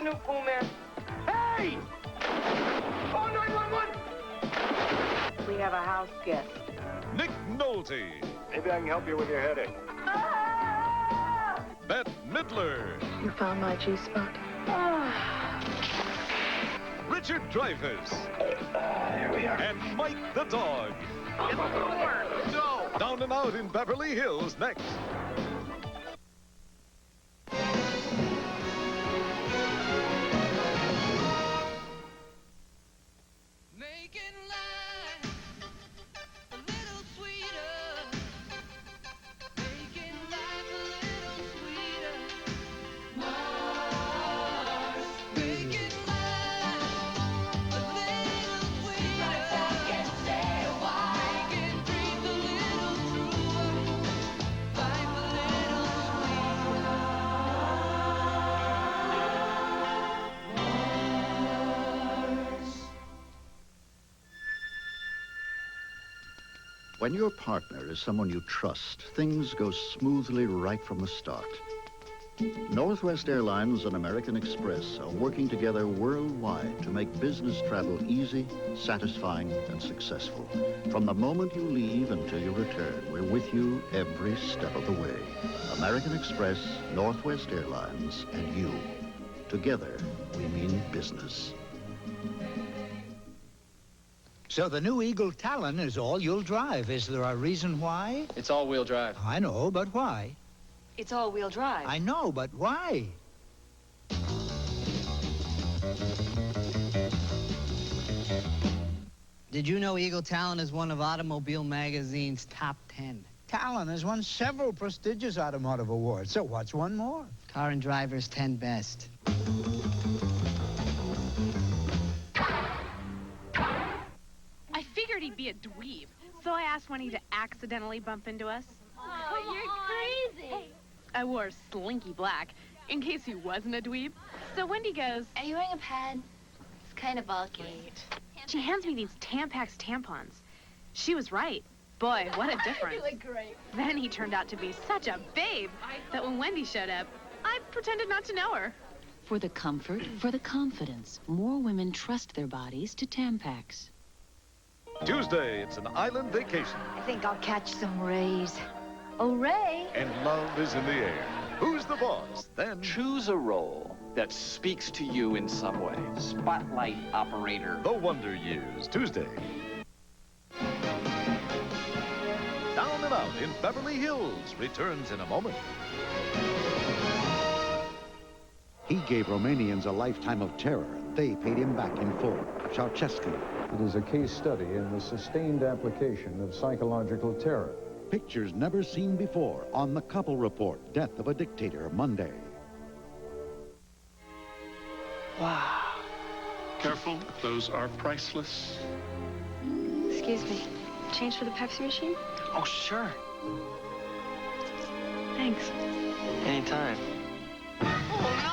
new cool man. Hey! Oh, 911! We have a house guest. Nick Nolte. Maybe I can help you with your headache. Bette Midler. You found my G-spot? Richard Dreyfuss. Here we are. And Mike the Dog. Get the door! No! Down and Out in Beverly Hills next. When your partner is someone you trust, things go smoothly right from the start. Northwest Airlines and American Express are working together worldwide to make business travel easy, satisfying, and successful. From the moment you leave until you return, we're with you every step of the way. American Express, Northwest Airlines, and you. Together, we mean business. So the new Eagle Talon is all you'll drive. Is there a reason why? It's all-wheel drive. I know, but why? It's all-wheel drive. I know, but why? Did you know Eagle Talon is one of Automobile Magazine's top 10? Talon has won several prestigious automotive awards, so what's one more? Car and Driver's 10 Best. I figured he'd be a dweeb, so I asked Wendy to accidentally bump into us. Oh, you're crazy. I wore slinky black, in case he wasn't a dweeb. So Wendy goes, Are you wearing a pad? It's kind of bulky. She hands me these Tampax tampons. She was right. Boy, what a difference. You look great. Then he turned out to be such a babe that when Wendy showed up, I pretended not to know her. For the comfort, for the confidence, more women trust their bodies to Tampax. Tuesday, it's an island vacation. I think I'll catch some rays. Oh, Ray. And love is in the air. Who's the boss? Then Choose a role that speaks to you in some way. Spotlight operator. The Wonder Years, Tuesday. Down and Out in Beverly Hills returns in a moment. He gave Romanians a lifetime of terror. They paid him back in full. Ceausescu. It is a case study in the sustained application of psychological terror. Pictures never seen before on The Couple Report, Death of a Dictator, Monday. Wow. Careful, those are priceless. Excuse me. Change for the Pepsi machine? Oh, sure. Thanks. Anytime. Oh, no!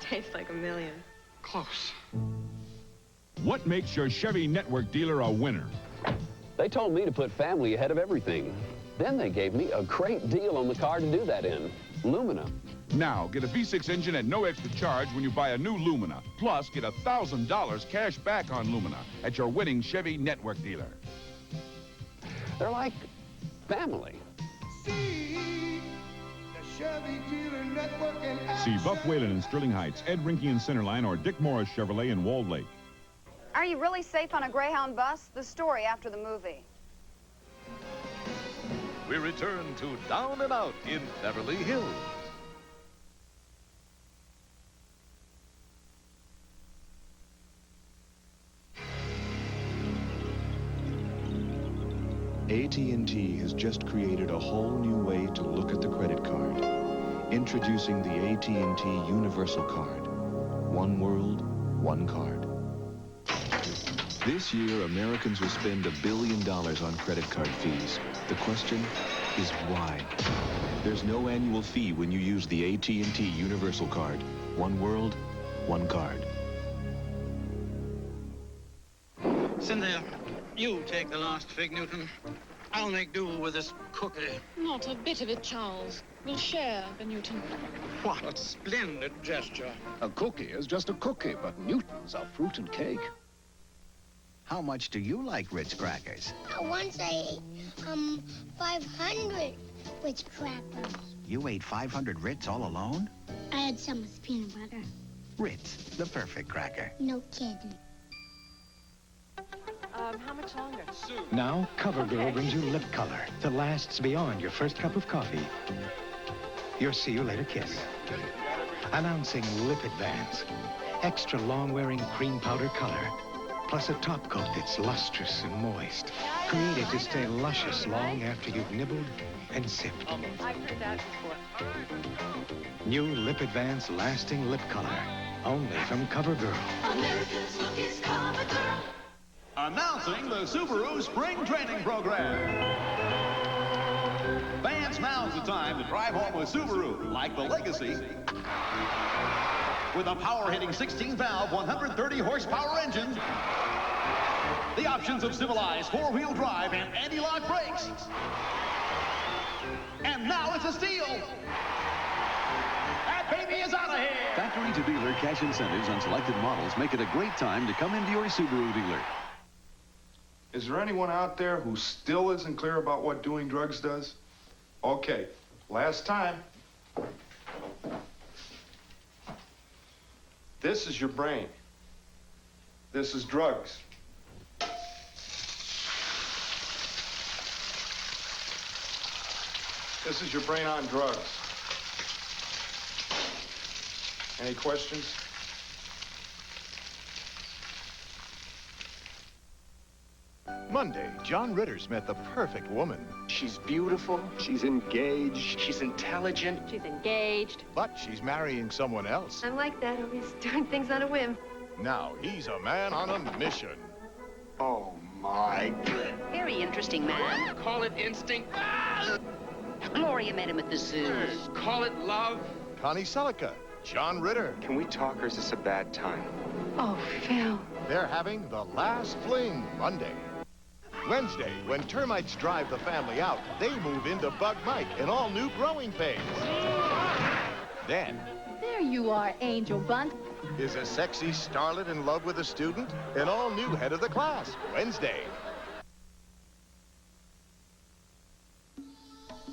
Tastes like a million. Close. What makes your Chevy network dealer a winner? They told me to put family ahead of everything. Then they gave me a great deal on the car to do that in. Lumina. Now, get a V6 engine at no extra charge when you buy a new Lumina. Plus, get $1,000 cash back on Lumina at your winning Chevy network dealer. They're like family. See the Chevy Dealer Network in See Buff Whalen in Sterling Heights, Ed Rinke in Centerline, or Dick Morris Chevrolet in Walled Lake. Are you really safe on a Greyhound bus? The story after the movie. We return to Down and Out in Beverly Hills. AT&T has just created a whole new way to look at the credit card. Introducing the AT&T Universal Card. One world, one card. This year, Americans will spend $1 billion on credit card fees. The question is why? There's no annual fee when you use the AT&T Universal Card. One world, one card. Cynthia, you take the last fig, Newton. I'll make do with this cookie. Not a bit of it, Charles. We'll share the Newton. What a splendid gesture. A cookie is just a cookie, but Newtons are fruit and cake. How much do you like Ritz crackers? Once I ate, 500 Ritz crackers. You ate 500 Ritz all alone? I had some with peanut butter. Ritz, the perfect cracker. No kidding. How much longer? Now, CoverGirl brings you lip color that lasts beyond your first cup of coffee. Your see you later kiss. Announcing Lip Advance. Extra long-wearing cream powder color. Plus a top coat that's lustrous and moist. Created to stay luscious long after you've nibbled and sipped. I've heard that before. New Lip Advance lasting lip color. Only from CoverGirl. America's look is CoverGirl. Announcing the Subaru Spring Training Program. Fans, now's the time to drive home with Subaru, like the Legacy. With a power-hitting 16-valve, 130-horsepower engine, the options of civilized four-wheel drive and anti-lock brakes. And now it's a steal. That baby is out of here. Factory to dealer cash incentives on selected models make it a great time to come into your Subaru dealer. Is there anyone out there who still isn't clear about what doing drugs does? Okay, last time. This is your brain. This is drugs. This is your brain on drugs. Any questions? Monday, John Ritter's met the perfect woman. She's beautiful. She's engaged. She's intelligent. She's engaged. But she's marrying someone else. I'm like that, always doing things on a whim. Now he's a man on a mission. Oh, my. Very interesting man. Call it instinct. Gloria met him at the zoo. Call it love. Connie Selica, John Ritter. Can we talk, or is this a bad time? Oh, Phil. They're having the last fling Monday. Wednesday, when termites drive the family out, they move into Bug Mike, an all-new growing pains. Then, There you are, Angel Bunt. is a sexy starlet in love with a student? An all-new head of the class, Wednesday.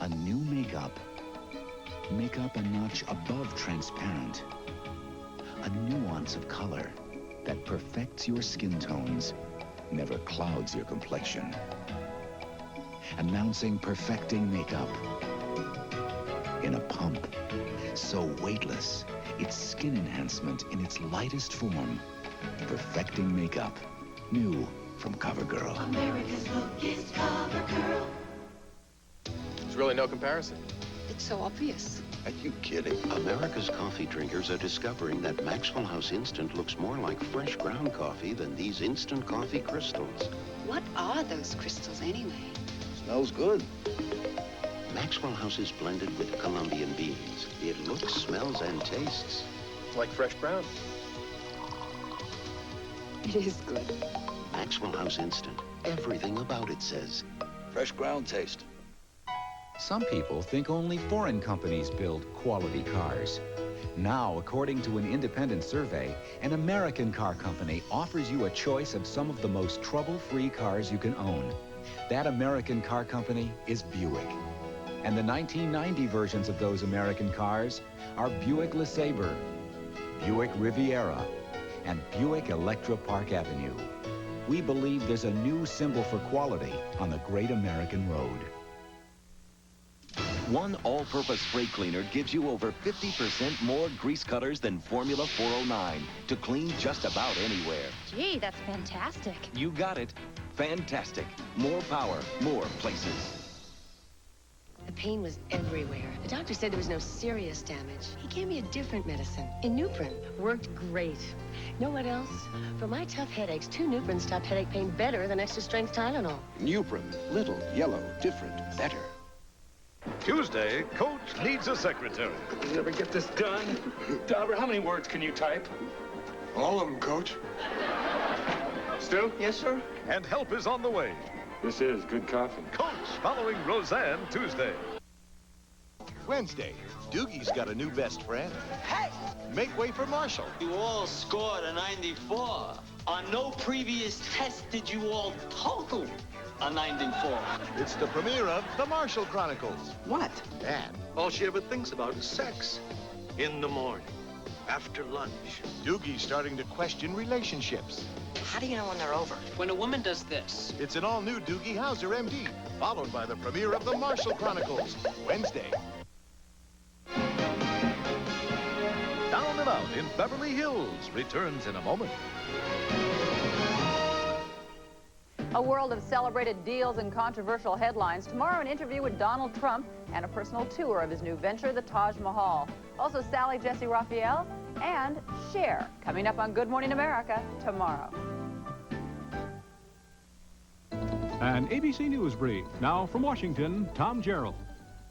A new makeup. Makeup a notch above transparent. A nuance of color that perfects your skin tones, never clouds your complexion. Announcing perfecting makeup. In a pump. So weightless, it's skin enhancement in its lightest form. Perfecting makeup. New from CoverGirl. America's look is CoverGirl. There's really no comparison. It's so obvious. Are you kidding? America's coffee drinkers are discovering that Maxwell House Instant looks more like fresh ground coffee than these instant coffee crystals. What are those crystals, anyway? Smells good. Maxwell House is blended with Colombian beans. It looks, smells, and tastes It's like fresh ground. It is good. Maxwell House Instant. Everything about it says fresh ground taste. Some people think only foreign companies build quality cars. Now, according to an independent survey, an American car company offers you a choice of some of the most trouble-free cars you can own. That American car company is Buick. And the 1990 versions of those American cars are Buick LeSabre, Buick Riviera, and Buick Electra Park Avenue. We believe there's a new symbol for quality on the great American road. One all-purpose spray cleaner gives you over 50% more grease cutters than Formula 409 to clean just about anywhere. Gee, that's fantastic. You got it. Fantastic. More power, more places. The pain was everywhere. The doctor said there was no serious damage. He gave me a different medicine. Inuprin worked great. Know what else? For my tough headaches, 2 Nuprin stopped headache pain better than extra-strength Tylenol. Nuprin. Little, yellow, different, better. Tuesday, Coach needs a secretary. You ever get this done? Dauber, how many words can you type? All of them, Coach. Stu? Yes, sir? And help is on the way. This is good coffee. Coach following Roseanne Tuesday. Wednesday, Doogie's got a new best friend. Hey! Make way for Marshall. You all scored a 94. On no previous test did you all total a 94. It's the premiere of The Marshall Chronicles. What? And all she ever thinks about is sex. In the morning, after lunch. Doogie's starting to question relationships. How do you know when they're over? When a woman does this. It's an all-new Doogie Howser, MD, followed by the premiere of The Marshall Chronicles, Wednesday. Down and Out in Beverly Hills returns in a moment. A world of celebrated deals and controversial headlines. Tomorrow, an interview with Donald Trump and a personal tour of his new venture, the Taj Mahal. Also, Sally Jesse Raphael and Cher, coming up on Good Morning America tomorrow. An ABC News brief. Now from Washington, Tom Gerald.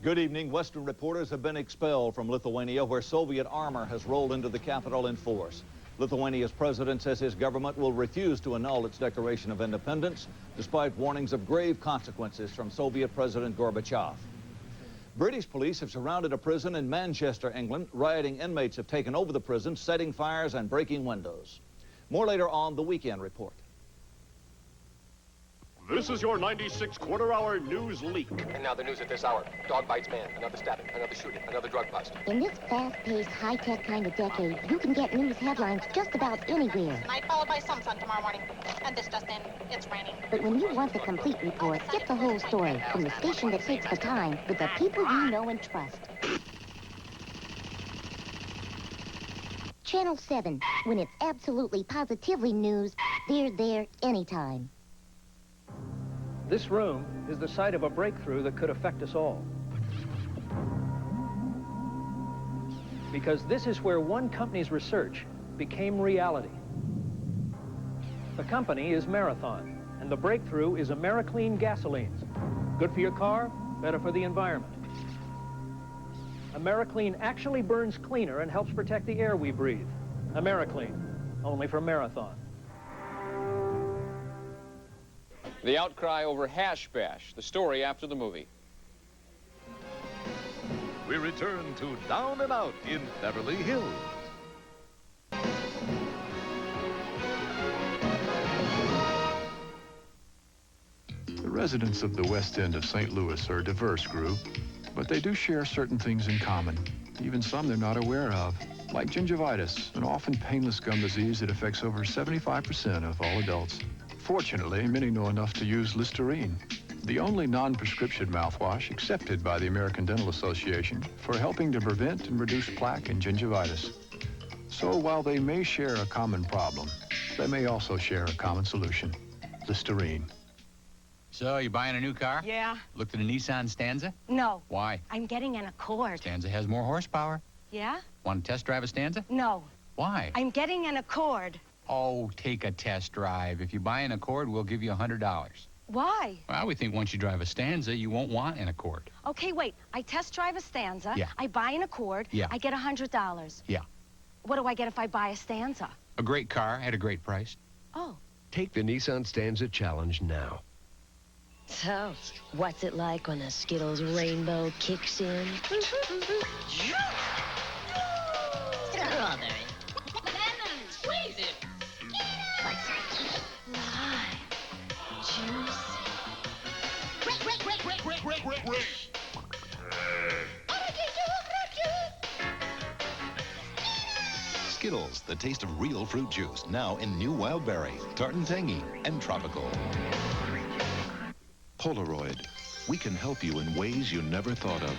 Good evening. Western reporters have been expelled from Lithuania, where Soviet armor has rolled into the capital in force. Lithuania's president says his government will refuse to annul its declaration of independence, despite warnings of grave consequences from Soviet President Gorbachev. British police have surrounded a prison in Manchester, England. Rioting inmates have taken over the prison, setting fires and breaking windows. More later on the Weekend Report. This is your 96 quarter-hour news leak. And now the news at this hour. Dog bites man, another stabbing, another shooting, another drug bust. In this fast-paced, high-tech kind of decade, you can get news headlines just about anywhere. Night followed by some sun tomorrow morning. And this just in, it's raining. But when you want the complete report, get the whole story from the station that takes the time with the people you know and trust. Channel 7. When it's absolutely positively news, they're there anytime. This room is the site of a breakthrough that could affect us all. Because this is where one company's research became reality. The company is Marathon, and the breakthrough is AmeriClean gasolines. Good for your car, better for the environment. AmeriClean actually burns cleaner and helps protect the air we breathe. AmeriClean, only from Marathon. The outcry over Hash Bash, the story after the movie. We return to Down and Out in Beverly Hills. The residents of the West End of St. Louis are a diverse group, but they do share certain things in common, even some they're not aware of, like gingivitis, an often painless gum disease that affects over 75% of all adults. Fortunately, many know enough to use Listerine, the only non-prescription mouthwash accepted by the American Dental Association for helping to prevent and reduce plaque and gingivitis. So while they may share a common problem, they may also share a common solution, Listerine. So, you buying a new car? Yeah. Looked at a Nissan Stanza? No. Why? I'm getting an Accord. Stanza has more horsepower. Yeah? Want to test drive a Stanza? No. Why? I'm getting an Accord. Oh, take a test drive. If you buy an Accord, we'll give you $100. Why? Well, we think once you drive a Stanza, you won't want an Accord. Okay, wait. I test drive a Stanza. Yeah. I buy an Accord. Yeah. I get $100. Yeah. What do I get if I buy a Stanza? A great car at a great price. Oh. Take the Nissan Stanza Challenge now. So, what's it like when a Skittles rainbow kicks in? Strawberry. Lemon, squeeze it. Lime. Juicy. Skittles, the taste of real fruit juice, now in new wild berry, tart and tangy, and tropical. Polaroid. We can help you in ways you never thought of.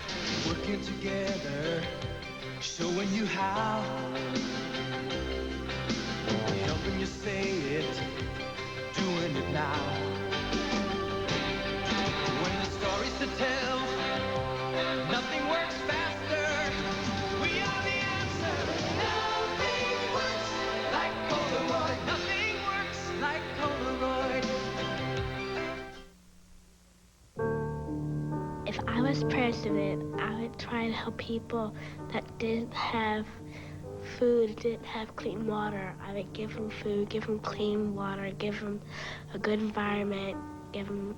Working together, showing you how. Helping you say it, doing it now. When the story's to tell, nothing works faster. We are the answer. Nothing works like Polaroid. Nothing works like Polaroid. If I was president, I would try to help people that didn't have food didn't have clean water, I would give them food, give them clean water, give them a good environment, give them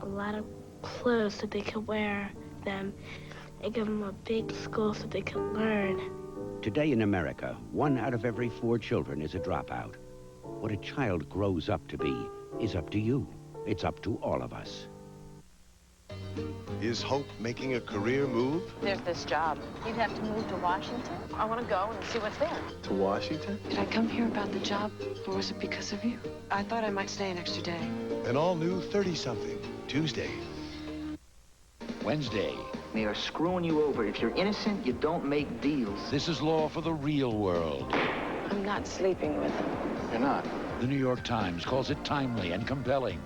a lot of clothes so they could wear them, and give them a big school so they could learn. Today in America, 1 out of every 4 children is a dropout. What a child grows up to be is up to you. It's up to all of us. Is Hope making a career move? There's this job. You'd have to move to Washington? I want to go and see what's there. To Washington? Did I come here about the job, or was it because of you? I thought I might stay an extra day. An all-new 30-something, Tuesday. Wednesday. They are screwing you over. If you're innocent, you don't make deals. This is law for the real world. I'm not sleeping with him. You're not? The New York Times calls it timely and compelling.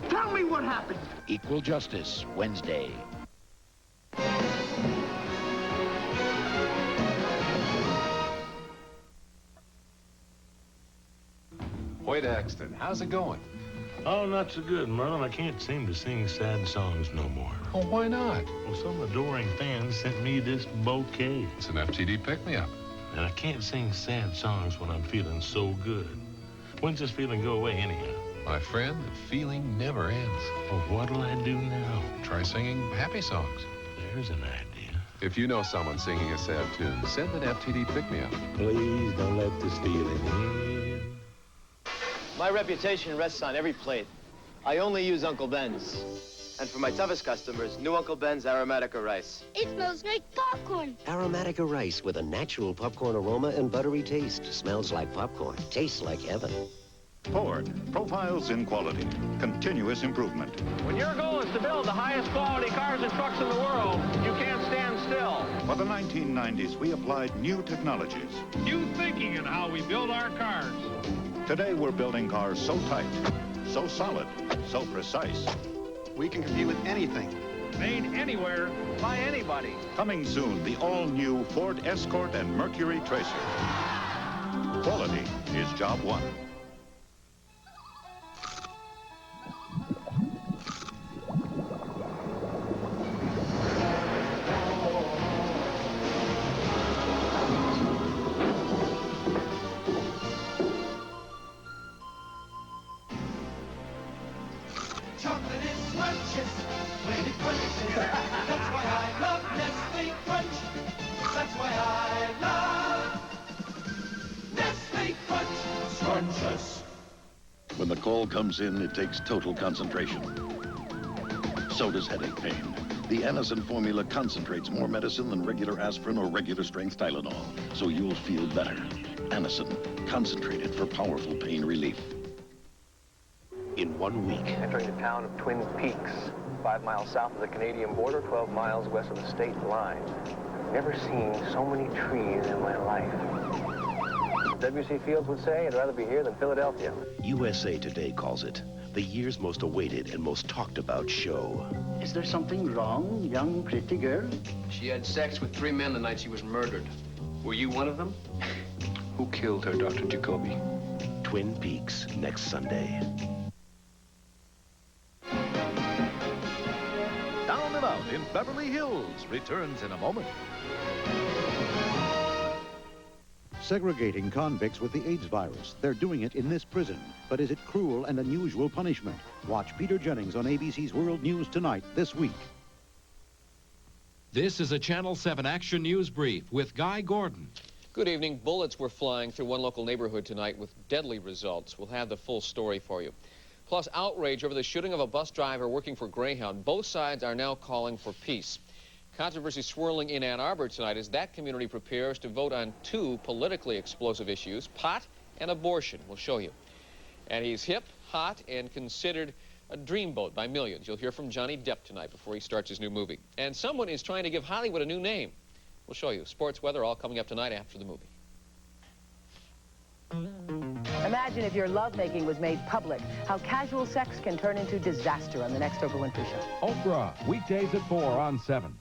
Tell me what happened. Equal Justice, Wednesday. Hoyt Axton, how's it going? Oh, not so good, Merlin. I can't seem to sing sad songs no more. Oh, why not? Well, some adoring fans sent me this bouquet. It's an FTD pick-me-up. And I can't sing sad songs when I'm feeling so good. When's this feeling go away anyhow? My friend, the feeling never ends. Well, what'll I do now? Try singing happy songs. There's an idea. If you know someone singing a sad tune, send an FTD pick-me-up. Please don't let this feeling in. My reputation rests on every plate. I only use Uncle Ben's. And for my toughest customers, new Uncle Ben's Aromatica rice. It smells like popcorn. Aromatica rice with a natural popcorn aroma and buttery taste. Smells like popcorn. Tastes like heaven. Ford, profiles in quality. Continuous improvement. When your goal is to build the highest quality cars and trucks in the world, you can't stand still. For the 1990s, we applied new technologies. New thinking in how we build our cars. Today, we're building cars so tight, so solid, so precise. We can compete with anything. Made anywhere, by anybody. Coming soon, the all-new Ford Escort and Mercury Tracer. Quality is job one. Chocolate is scrumptious when it crunches. That's why I love Nestle Crunch. That's why I love Nestle Crunch. Scrumptious. When the call comes in, it takes total concentration. So does headache pain. The Anacin formula concentrates more medicine than regular aspirin or regular strength Tylenol, so you'll feel better. Anacin, concentrated for powerful pain relief. In 1 week. Entering the town of Twin Peaks, 5 miles south of the Canadian border, 12 miles west of the state line. I've never seen so many trees in my life. W.C. Fields would say, I'd rather be here than Philadelphia. USA Today calls it the year's most awaited and most talked about show. Is there something wrong, young, pretty girl? She had sex with 3 men the night she was murdered. Were you one of them? Who killed her, Dr. Jacoby? Twin Peaks, next Sunday. Down and Out in Beverly Hills returns in a moment. Segregating convicts with the AIDS virus. They're doing it in this prison. But is it cruel and unusual punishment? Watch Peter Jennings on ABC's World News tonight, this week. This is a Channel 7 Action News Brief with Guy Gordon. Good evening. Bullets were flying through one local neighborhood tonight with deadly results. We'll have the full story for you. Plus, outrage over the shooting of a bus driver working for Greyhound. Both sides are now calling for peace. Controversy swirling in Ann Arbor tonight as that community prepares to vote on 2 politically explosive issues, pot and abortion. We'll show you. And he's hip, hot, and considered a dreamboat by millions. You'll hear from Johnny Depp tonight before he starts his new movie. And someone is trying to give Hollywood a new name. We'll show you. Sports, weather, all coming up tonight after the movie. Imagine if your lovemaking was made public, how casual sex can turn into disaster on the next Oprah Winfrey Show. Oprah, weekdays at 4 on 7.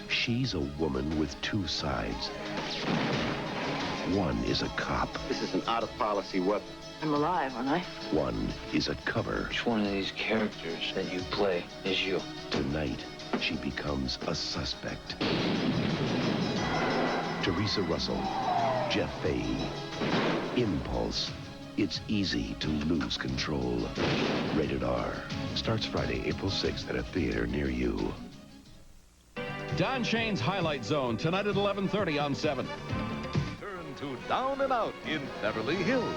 She's a woman with 2 sides. One is a cop. This is an out-of-policy weapon. I'm alive, aren't I? One is a cover. Which one of these characters that you play is you? Tonight, she becomes a suspect. Teresa Russell, Jeff Fahey. Impulse. It's easy to lose control. Rated R. Starts Friday, April 6th at a theater near you. Don Shane's Highlight Zone, tonight at 11:30 on 7. Turn to Down and Out in Beverly Hills.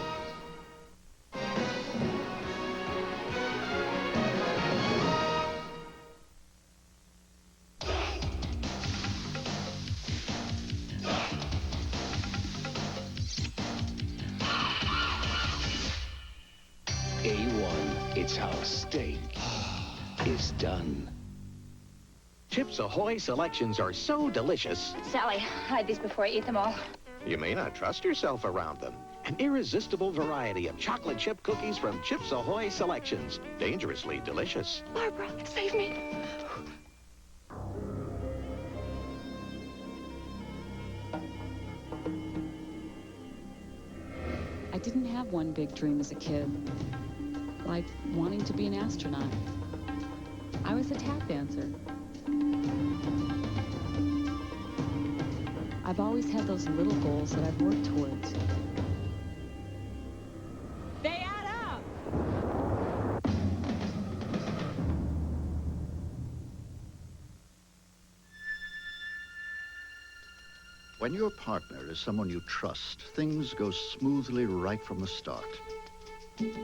A1. It's how steak is done. Chips Ahoy selections are so delicious. Sally, hide these before I eat them all. You may not trust yourself around them. An irresistible variety of chocolate chip cookies from Chips Ahoy selections. Dangerously delicious. Barbara, save me. I didn't have one big dream as a kid, like wanting to be an astronaut. I was a tap dancer. I've always had those little goals that I've worked towards. They add up! When your partner is someone you trust, things go smoothly right from the start.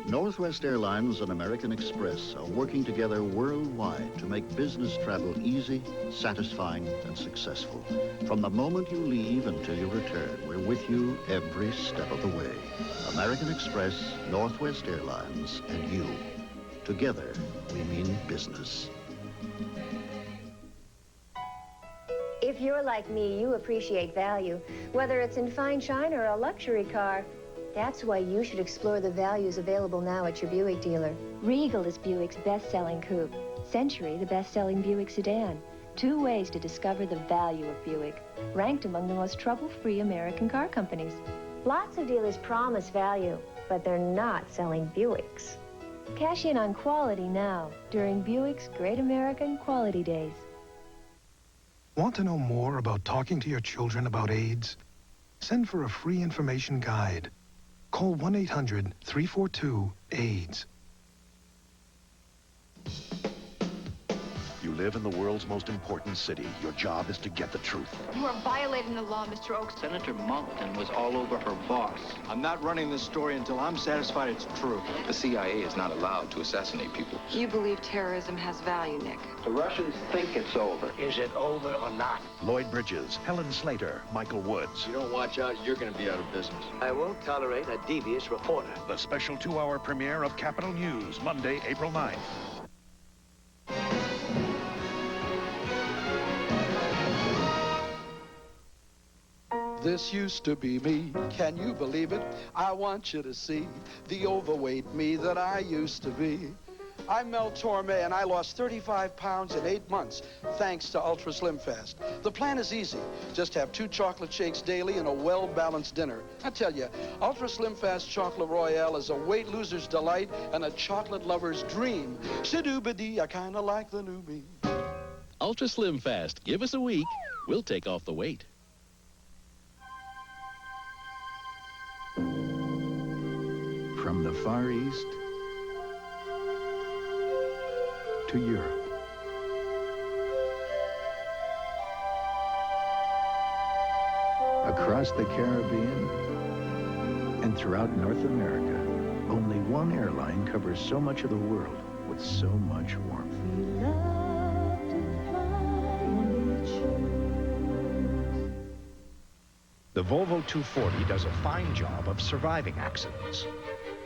Northwest Airlines and American Express are working together worldwide to make business travel easy, satisfying, and successful. From the moment you leave until you return, we're with you every step of the way. American Express, Northwest Airlines, and you. Together, we mean business. If you're like me, you appreciate value, whether it's in fine china or a luxury car. That's why you should explore the values available now at your Buick dealer. Regal is Buick's best-selling coupe. Century, the best-selling Buick sedan. 2 ways to discover the value of Buick. Ranked among the most trouble-free American car companies. Lots of dealers promise value, but they're not selling Buicks. Cash in on quality now, during Buick's Great American Quality Days. Want to know more about talking to your children about AIDS? Send for a free information guide. Call 1-800-342-AIDS. You live in the world's most important city. Your job is to get the truth. You are violating the law, Mr. Oaks. Senator Monkton was all over her boss. I'm not running this story until I'm satisfied it's true. The CIA is not allowed to assassinate people. You believe terrorism has value, Nick. The Russians think it's over. Is it over or not? Lloyd Bridges, Helen Slater, Michael Woods. You don't watch out, you're going to be out of business. I won't tolerate a devious reporter. The special 2-hour premiere of Capital News, Monday, April 9th. This used to be me, can you believe it? I want you to see the overweight me that I used to be. I'm Mel Torme, and I lost 35 pounds in 8 months, thanks to Ultra Slim Fast. The plan is easy. Just have 2 chocolate shakes daily and a well-balanced dinner. I tell you, Ultra Slim Fast Chocolate Royale is a weight loser's delight and a chocolate lover's dream. Shadoo-ba-dee, I kind of like the new me. Ultra Slim Fast. Give us a week. We'll take off the weight. From the Far East to Europe. Across the Caribbean and throughout North America, only one airline covers so much of the world with so much warmth. The Volvo 240 does a fine job of surviving accidents.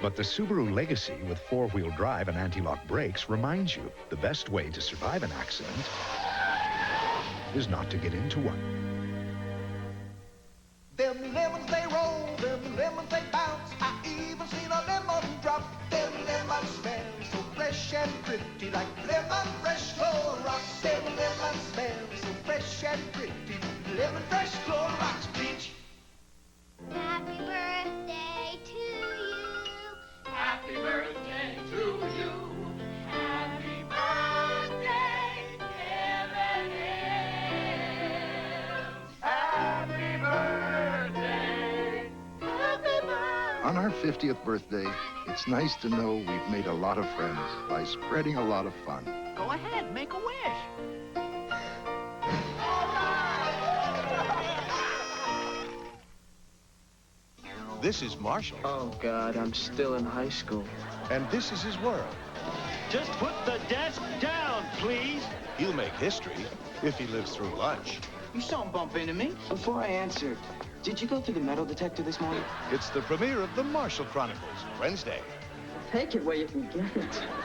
But the Subaru Legacy with 4-wheel drive and anti-lock brakes reminds you the best way to survive an accident is not to get into one. Them lemons they roll, them lemons they bounce. I even seen a lemon drop. Them lemons smell so fresh and pretty, like lemon fresh Clorox. Them lemons smell so fresh and pretty, lemon fresh Clorox bleach. Happy birthday to you. Happy birthday to you. Happy birthday, dear Evan. Happy birthday. our 50th birthday, it's nice to know we've made a lot of friends by spreading a lot of fun. Go ahead, make a wish. This is Marshall. Oh, God, I'm still in high school. And this is his world. Just put the desk down, please. He'll make history if he lives through lunch. You saw him bump into me. Before I answer, did you go through the metal detector this morning? It's the premiere of the Marshall Chronicles, Wednesday. Take it where you can get it.